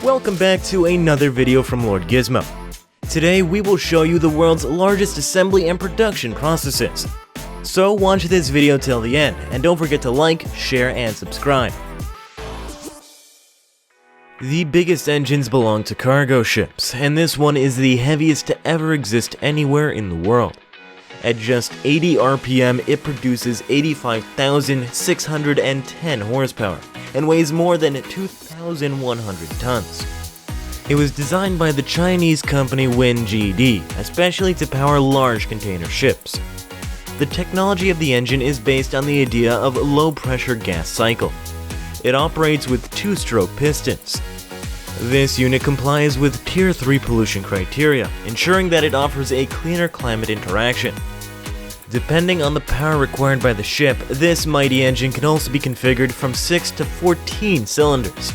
Welcome back to another video from Lord Gizmo. Today we will show you the world's largest assembly and production processes. So watch this video till the end, and don't forget to like, share, and subscribe. The biggest engines belong to cargo ships, and this one is the heaviest to ever exist anywhere in the world. At just 80 RPM, it produces 85,610 horsepower and weighs more than 2,100 tons. It was designed by the Chinese company WinGD, especially to power large container ships. The technology of the engine is based on the idea of low-pressure gas cycle. It operates with two-stroke pistons. This unit complies with Tier 3 pollution criteria, ensuring that it offers a cleaner climate interaction. Depending on the power required by the ship, this mighty engine can also be configured from 6 to 14 cylinders.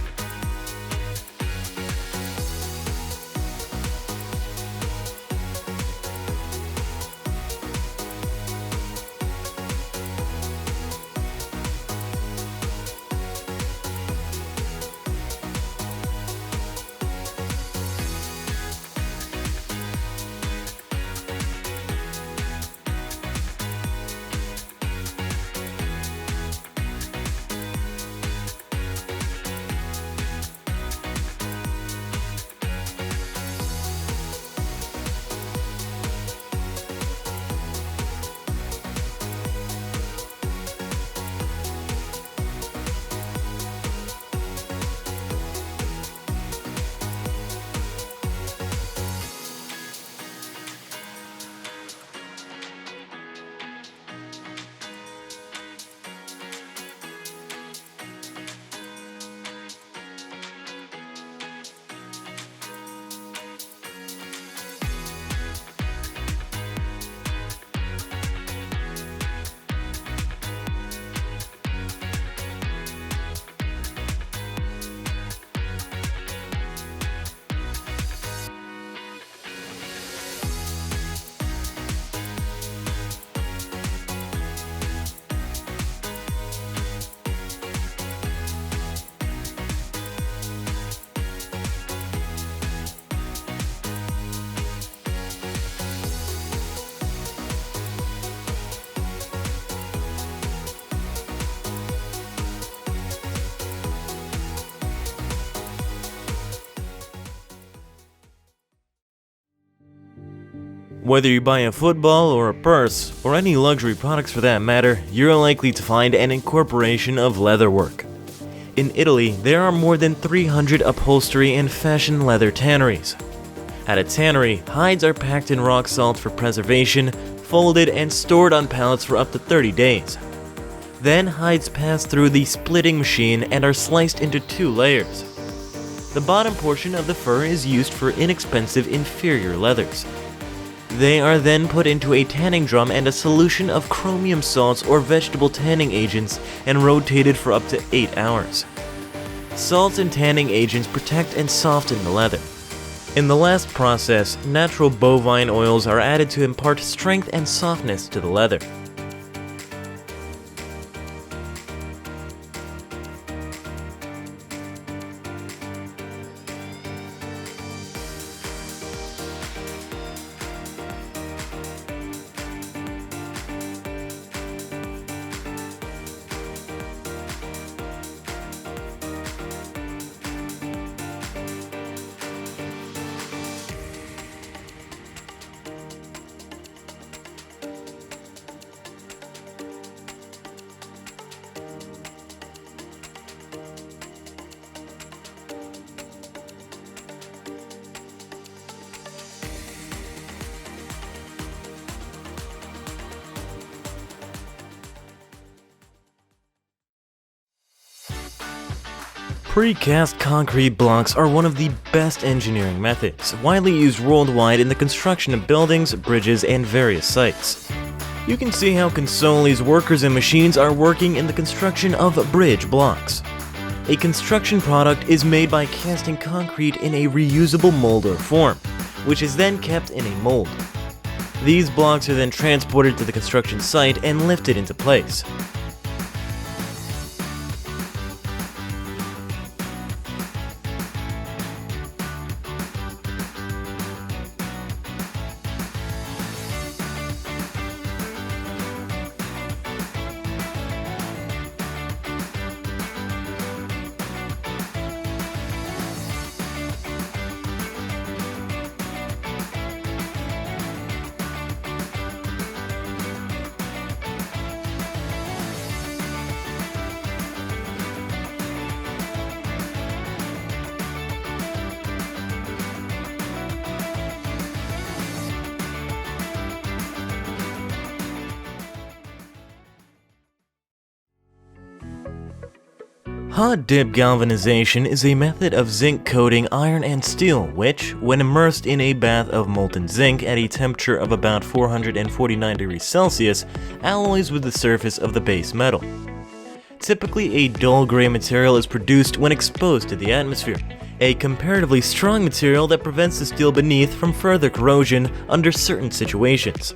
Whether you buy a football or a purse, or any luxury products for that matter, you're likely to find an incorporation of leatherwork. In Italy, there are more than 300 upholstery and fashion leather tanneries. At a tannery, hides are packed in rock salt for preservation, folded and stored on pallets for up to 30 days. Then hides pass through the splitting machine and are sliced into 2 layers. The bottom portion of the fur is used for inexpensive inferior leathers. They are then put into a tanning drum and a solution of chromium salts or vegetable tanning agents and rotated for up to 8 hours. Salts and tanning agents protect and soften the leather. In the last process, natural bovine oils are added to impart strength and softness to the leather. Precast concrete blocks are one of the best engineering methods, widely used worldwide in the construction of buildings, bridges, and various sites. You can see how CONSOLIS workers and machines are working in the construction of bridge blocks. A construction product is made by casting concrete in a reusable mold or form, which is then kept in a mold. These blocks are then transported to the construction site and lifted into place. Hot dip galvanization is a method of zinc coating iron and steel which, when immersed in a bath of molten zinc at a temperature of about 449 degrees Celsius, alloys with the surface of the base metal. Typically, a dull gray material is produced when exposed to the atmosphere, a comparatively strong material that prevents the steel beneath from further corrosion under certain situations.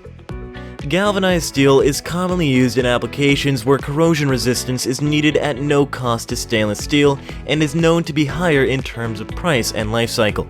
Galvanized steel is commonly used in applications where corrosion resistance is needed at no cost to stainless steel and is known to be higher in terms of price and life cycle.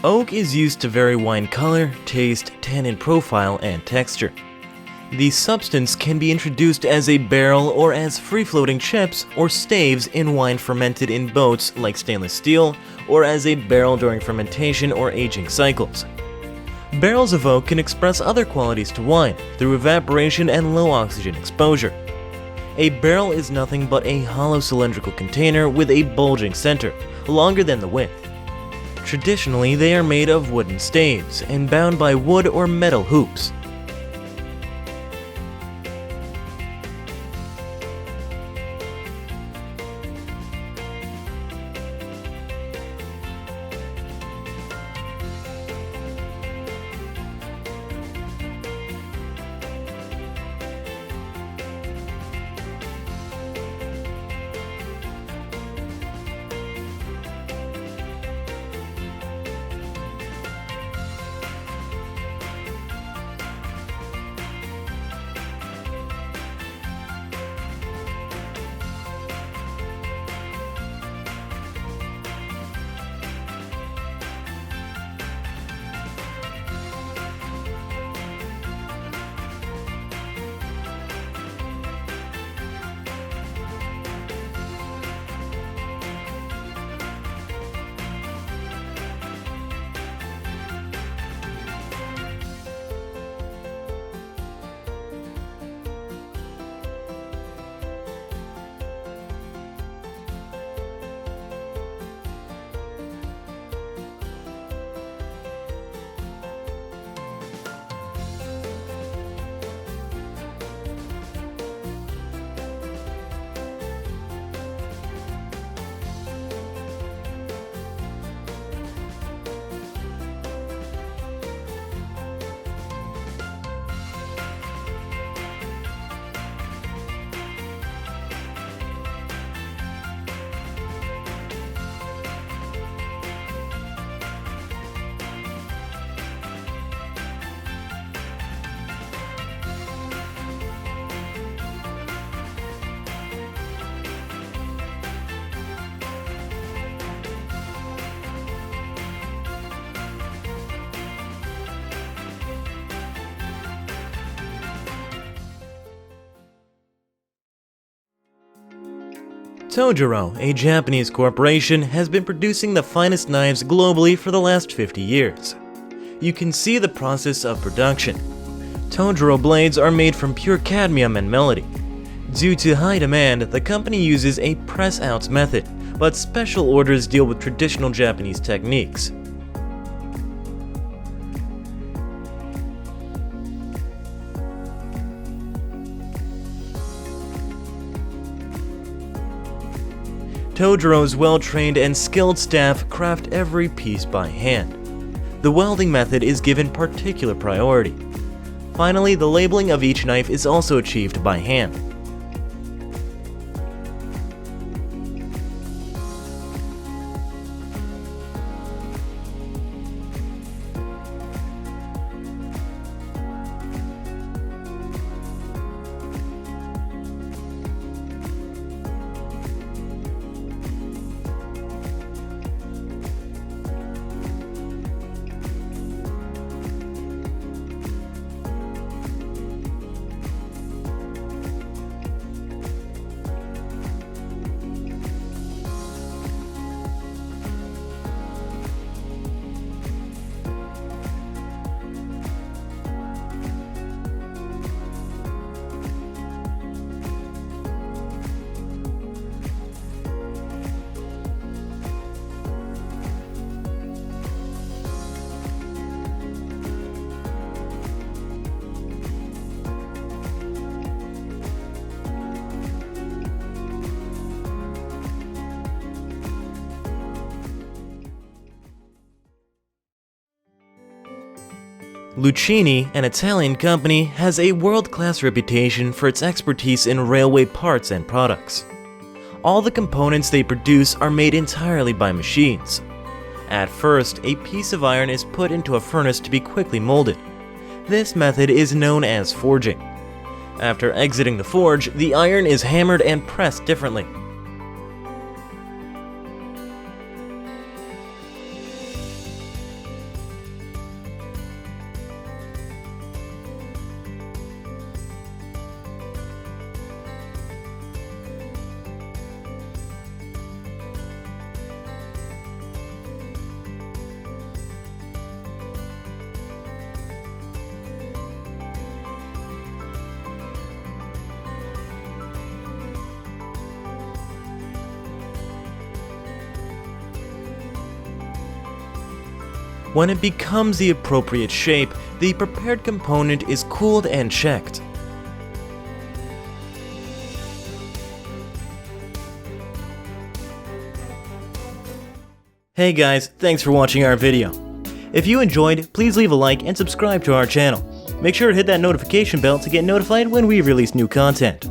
Oak is used to vary wine color, taste, tannin profile, and texture. The substance can be introduced as a barrel or as free-floating chips or staves in wine fermented in boats like stainless steel, or as a barrel during fermentation or aging cycles. Barrels of oak can express other qualities to wine through evaporation and low oxygen exposure. A barrel is nothing but a hollow cylindrical container with a bulging center, longer than the width. Traditionally, they are made of wooden staves and bound by wood or metal hoops. TOJIRO, a Japanese corporation, has been producing the finest knives globally for the last 50 years. You can see the process of production. TOJIRO blades are made from pure cadmium and melody. Due to high demand, the company uses a press-out method, but special orders deal with traditional Japanese techniques. TOJIRO's well-trained and skilled staff craft every piece by hand. The welding method is given particular priority. Finally, the labeling of each knife is also achieved by hand. LUCCHINI, an Italian company, has a world-class reputation for its expertise in railway parts and products. All the components they produce are made entirely by machines. At first, a piece of iron is put into a furnace to be quickly molded. This method is known as forging. After exiting the forge, the iron is hammered and pressed differently. When it becomes the appropriate shape, the prepared component is cooled and checked. Hey guys, thanks for watching our video. If you enjoyed, please leave a like and subscribe to our channel. Make sure to hit that notification bell to get notified when we release new content.